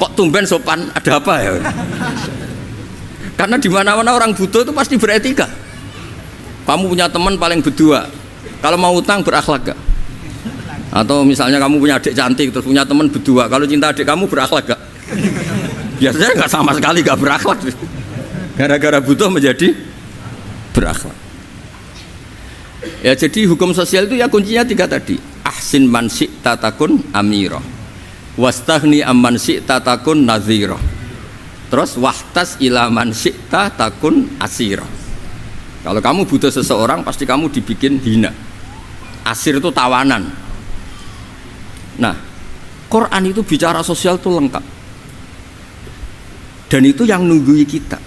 Kok tumben sopan? Ada apa ya? Karena di mana-mana orang butuh itu pasti beretika. Kamu punya teman paling berdua, kalau mau utang berakhlak gak? Atau misalnya kamu punya adik cantik terus punya teman berdua, kalau cinta adik kamu berakhlak gak? Biasanya nggak sama sekali gak berakhlak. Gara-gara butuh menjadi berakhlak. Ya jadi hukum sosial itu ya kuncinya 3 tadi. Ahsin man syi'ta takun amira, wastaghni amman syi'ta takun nazira. Terus wahtas ila man syi'ta takun asira. Kalau kamu butuh seseorang pasti kamu dibikin hina. Asir itu tawanan. Nah, Quran itu bicara sosial itu lengkap. Dan itu yang nunggui kita.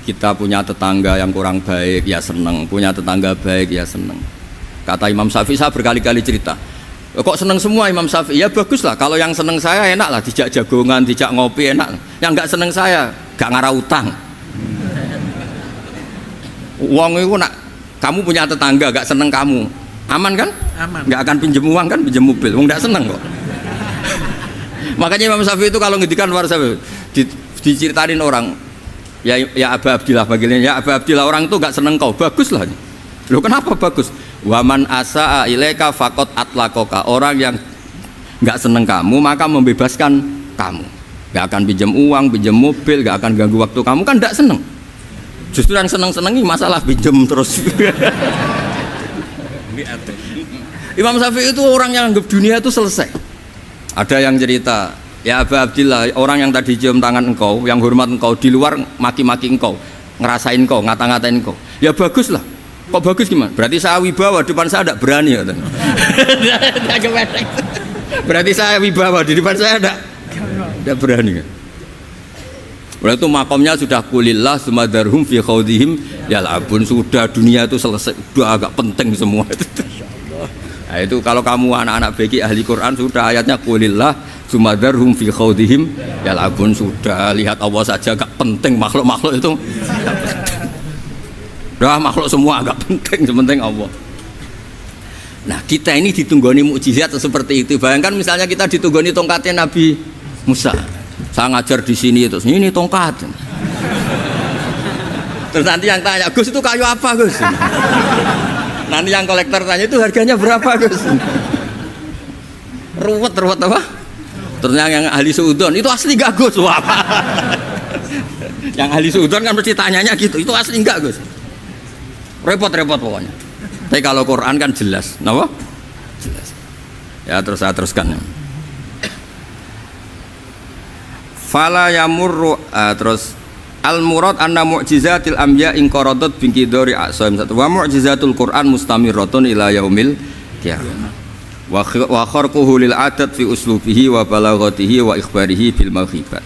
Kita punya tetangga yang kurang baik ya seneng, punya tetangga baik ya seneng. Kata Imam Syafi'i, saya berkali-kali cerita, kok seneng semua Imam Syafi'i? Ya bagus lah, kalau yang seneng saya enak lah, dijak jagongan, dijak ngopi enak. Yang nggak seneng saya, gak ngarah utang. Uang itu nak, kamu punya tetangga gak seneng kamu, aman kan? Aman. Gak akan pinjem uang kan, pinjem mobil, uang gak seneng kok. Makanya Imam Syafi'i itu kalau ngedikan luar Syafi'i, diceritain orang, ya Aba Abdillah bagiannya, ya Aba Abdillah orang itu gak seneng kau, bagus lah. Loh kenapa bagus? Waman asa'a ilaika faqad atlaqaka, orang yang gak seneng kamu maka membebaskan kamu, gak akan pinjem uang, pinjem mobil, gak akan ganggu waktu kamu, kan gak seneng. Justru yang seneng-senengi masalah pinjem terus. Imam Syafi'i itu orang yang anggap dunia itu selesai. Ada yang cerita, ya Aba Abdillah, orang yang tadi cium tangan engkau, yang hormat engkau, di luar maki-maki engkau, ngerasain engkau, ngata-ngatain engkau. Ya bagus lah. Kok bagus gimana? Berarti saya wibawa, depan saya tidak berani. Berarti saya wibawa, di depan saya tidak berani. Berarti itu makomnya sudah kulillah sumadarhum fi khawdihim yal'abun, sudah dunia itu selesai, sudah agak penting semua. Nah itu kalau kamu anak-anak bagi ahli Quran sudah ayatnya kulillah sumadarhum fi khawdihim yal'abun, sudah lihat Allah saja agak penting, makhluk-makhluk itu dah makhluk semua agak penting, sepenting Allah. Nah kita ini ditunggoni mukjizat seperti itu. Bayangkan misalnya kita ditunggoni tongkatnya Nabi Musa. Saya ngajar di sini terus ini tongkat. Terus nanti yang tanya, Gus itu kayu apa Gus? Nanti yang kolektor tanya itu harganya berapa Gus? Ruwet apa? Terus yang ahli suudon itu asli gak Gus? Wah. Yang ahli suudon kan mesti tanyanya gitu, itu asli enggak Gus? Repot-repot pokoknya. Tapi kalau Quran kan jelas, kenapa? Jelas. Ya terus saya teruskan. Fala yamurru terus al murad anna mu'jizatil anbiya in qaradat bin qidari asaim wa mu'jizatul Quran mustamirratun ila yaumil qiyamah wa kharquhu lil adat fi uslubihi wa balaghatihi wa ikhbarihi bil mawhibat.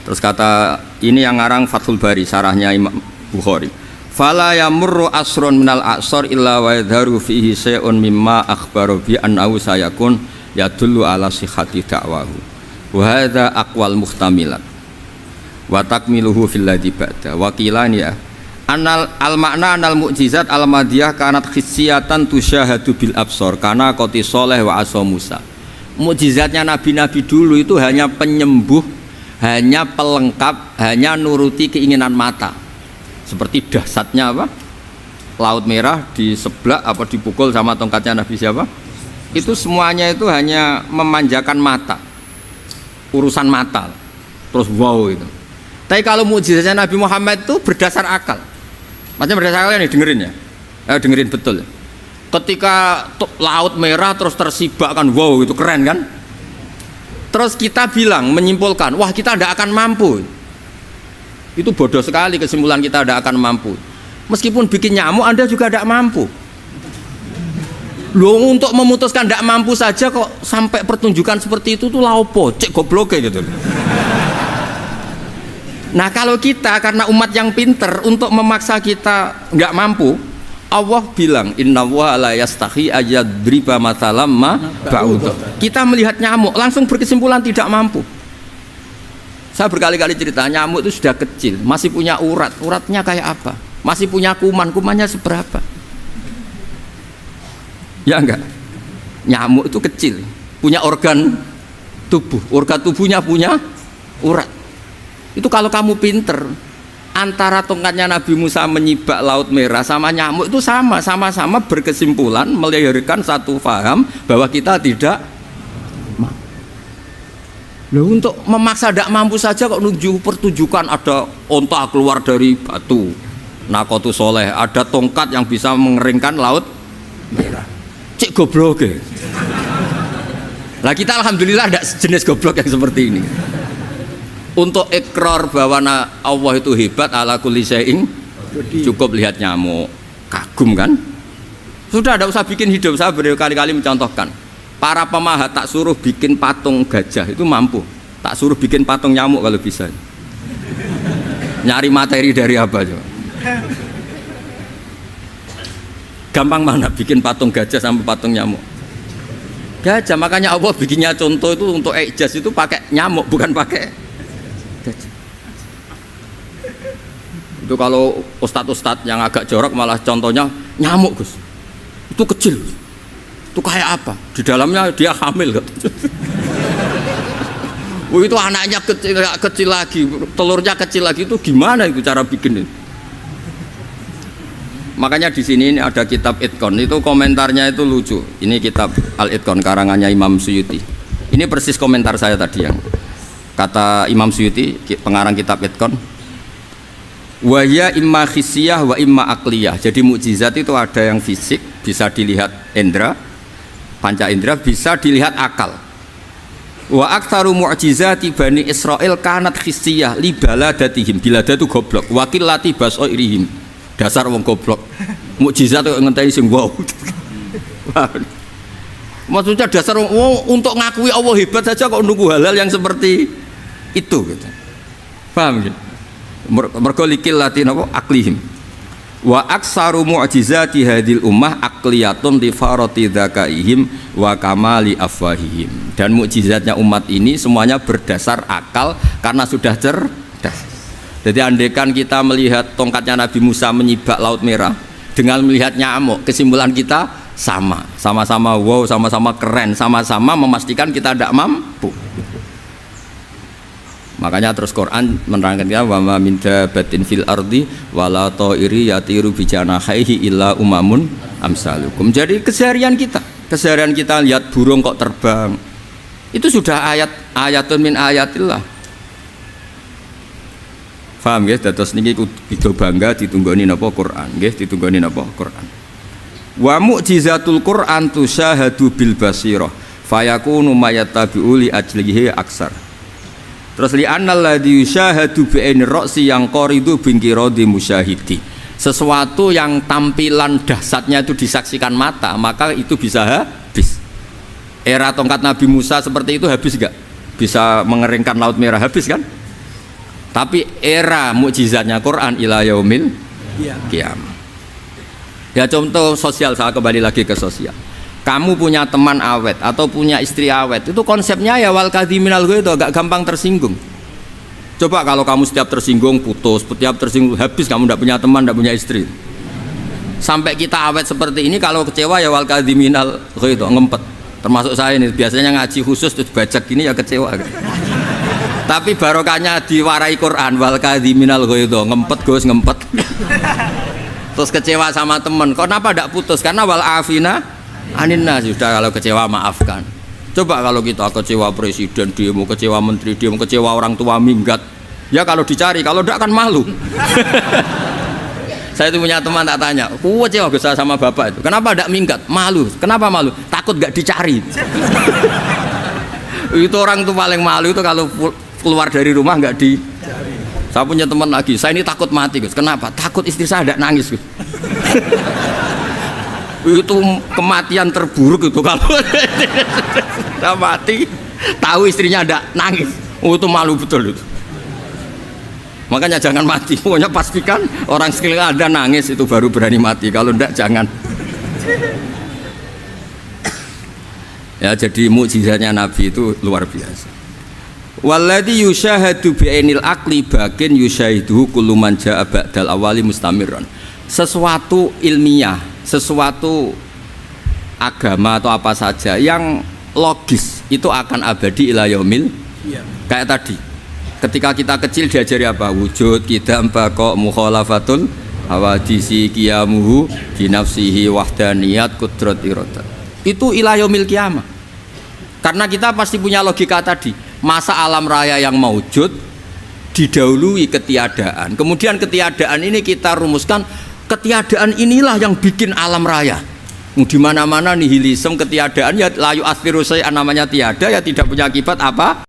Terus kata ini yang ngarang Fathul Bari sarahnya Imam Bukhari, fala yamurru asrun minal a'sar illa wa yadharu fihi shay'un mimma akhbaru bi annahu sayakun yadullu ala sihhati da'wahu wa hadza aqwal muhtamilat wa takmiluhu fil ladzi ba'da wa qilani ya anal al makna anal mu'jizat al madiyah kanat khissiyatan tusyahadu bil absar kana qati sholeh wa asa Musa. Mukjizatnya nabi-nabi dulu itu hanya penyembuh, hanya pelengkap, hanya nuruti keinginan mata. Seperti dahsyatnya apa? Laut Merah diseblak apa dipukul sama tongkatnya Nabi siapa? Itu semuanya itu hanya memanjakan mata. Urusan mata. Terus wow itu. Tapi kalau mukjizatnya Nabi Muhammad itu berdasar akal. Maksudnya berdasar akal nih, dengerin ya. Dengerin betul. Ketika Laut Merah terus tersibak kan, wow itu keren kan? Terus kita bilang, menyimpulkan, wah kita tidak akan mampu. Itu bodoh sekali kesimpulan kita tidak akan mampu. Meskipun bikin nyamuk Anda juga tidak mampu. Loh untuk memutuskan tidak mampu saja kok sampai pertunjukan seperti itu tuh laopo, cek goblok gitu. Nah kalau kita karena umat yang pinter untuk memaksa kita nggak mampu, Allah bilang innallaha la yastahi ayadriba mathalam ma ba'ud. Kita melihat nyamuk langsung berkesimpulan tidak mampu. Saya berkali-kali cerita nyamuk itu sudah kecil, masih punya urat, uratnya kayak apa? Masih punya kuman, kumannya seberapa? Ya enggak, nyamuk itu kecil, punya organ tubuh, organ tubuhnya punya urat. Itu kalau kamu pinter, antara tongkatnya Nabi Musa menyibak Laut Merah sama nyamuk itu sama-sama berkesimpulan melahirkan satu faham bahwa kita tidak mampu. Loh, untuk memaksa tidak mampu saja kok pertunjukan ada onta keluar dari batu Nakotu Soleh, ada tongkat yang bisa mengeringkan Laut Merah. Cik goblok ya. Lah kita alhamdulillah ada jenis goblok yang seperti ini. Untuk ikrar bahwa Allah itu hebat ala kulli syai'in, cukup lihat nyamuk, kagum kan? Sudah tidak usah bikin hidup. Saya berkali-kali mencontohkan. Para pemahat tak suruh bikin patung gajah itu mampu, tak suruh bikin patung nyamuk kalau bisa. Nyari materi dari apa coba? Gampang mana bikin patung gajah sampai patung nyamuk? Gajah, makanya Allah bikinnya contoh itu untuk ijaz itu pakai nyamuk bukan pakai gajah. Itu kalau ustadz-ustadz yang agak jorok malah contohnya nyamuk Gus. Itu kecil. Itu kayak apa? Di dalamnya dia hamil gitu. Itu anaknya kecil lagi, telurnya kecil lagi, itu gimana itu cara bikin itu? Makanya di sini ada kitab Itqon, itu komentarnya itu lucu. Ini kitab Al-Itqon karangannya Imam Suyuti. Ini persis komentar saya tadi yang kata Imam Suyuti, pengarang kitab Itqon. Wa ya imma khissiyah wa imma aqliyah. Jadi mukjizat itu ada yang fisik, bisa dilihat indra, panca indra, bisa dilihat akal. Wa aktsaru mu'jizati Bani Israil kanat khissiyah li baladatihim. Bilada itu goblok, wa qillati basairihim. Dasar wong goblok. Mukjizat kok ngenteni sing wow. Maksudnya dasar untuk ngakui Allah hebat saja kok nunggu hal-hal yang seperti itu gitu. Paham gitu? Mergo likil latin apa aklihim. Wa aksaru mu'jizati hadil ummah aqliyatun li farati dzakaihim wa kamali afwahihim. Dan mukjizatnya umat ini semuanya berdasar akal karena sudah cerdas. Jadi andaikan kita melihat tongkatnya Nabi Musa menyibak Laut Merah dengan melihat nyamuk, kesimpulan kita sama-sama wow, sama-sama keren, sama-sama memastikan kita tidak mampu. Makanya terus Quran menerangkan kita wa ma min dabatin fil ardi wala ta'iri yatiru bi janahihi illa umamun amsalukum. Jadi keseharian kita lihat burung kok terbang. Itu sudah ayatun min ayatillah. Paham nggih? Dados niki kudu bangga ditunggoni napa Quran, nggih, ditunggoni napa Quran. Wa mu'jizatul Quran tusyahadu bil basirah fayakunu mayattabi'u li ajlihi aksar. Terus li annal ladzi yusyahadu bi ainir ra'si yang qaridu bingkiradi musyahidi. Sesuatu yang tampilan dahsyatnya itu disaksikan mata, maka itu bisa habis. Era tongkat Nabi Musa seperti itu habis enggak? Bisa mengeringkan Laut Merah, habis kan? Tapi era mukjizatnya Quran ila yaumil qiyamah. Ya contoh sosial, saya kembali lagi ke sosial. Kamu punya teman awet atau punya istri awet, itu konsepnya ya wal kadhiminal ghaidh, agak gampang tersinggung. Coba kalau kamu setiap tersinggung putus, setiap tersinggung habis, kamu tidak punya teman, tidak punya istri. Sampai kita awet seperti ini, kalau kecewa ya wal kadhiminal ghaidh, ngempet. Termasuk saya ini biasanya ngaji khusus terus baca gini ya kecewa. Tapi barokahnya diwarai Quran wal kadhiminal ghaidh, ngempet Gus, ngempet. Terus kecewa sama teman, kenapa tidak putus? Karena wal afina aninna, sudah kalau kecewa maafkan. Coba kalau kita kecewa presiden demo, kecewa menteri demo, kecewa orang tua minggat, ya kalau dicari, kalau tidak kan malu. Saya itu punya teman tak tanya, kecewa Gus sama bapak itu, kenapa tidak minggat? Malu. Kenapa malu? Takut gak dicari. Itu orang tuh paling malu itu kalau keluar dari rumah nggak di. Saya punya teman lagi, saya ini takut mati Gus. Kenapa? Takut istri saya tidak nangis Gus. Itu kematian terburuk itu kalau sudah mati, tahu istrinya tidak nangis. Oh, itu malu betul itu. Makanya jangan mati. Pokoknya pastikan orang sekeliling Anda nangis itu baru berani mati. Kalau tidak jangan. Ya, jadi mukjizatnya Nabi itu luar biasa. Walladzi yusyahadu bi'ainil aqli bakin yusyahiduhu kullu man jaa ba'dal awali mustamirran. Sesuatu ilmiah, sesuatu agama atau apa saja yang logis itu akan abadi ila yaumil. Kayak tadi Ketika kita kecil diajari apa? Wujud, kidam, baqo, mukhalafatul hawadisi, qiyamuhu binafsihi, wahdaniyat, qudrat, iradat. Itu ila yaumil qiyamah. Karena kita pasti punya logika tadi, masa alam raya yang maujud didahului ketiadaan. Kemudian ketiadaan ini kita rumuskan, ketiadaan inilah yang bikin alam raya. Di mana-mana nihilisme, ketiadaan ya layu asfiru say'an, namanya tiada ya tidak punya akibat apa?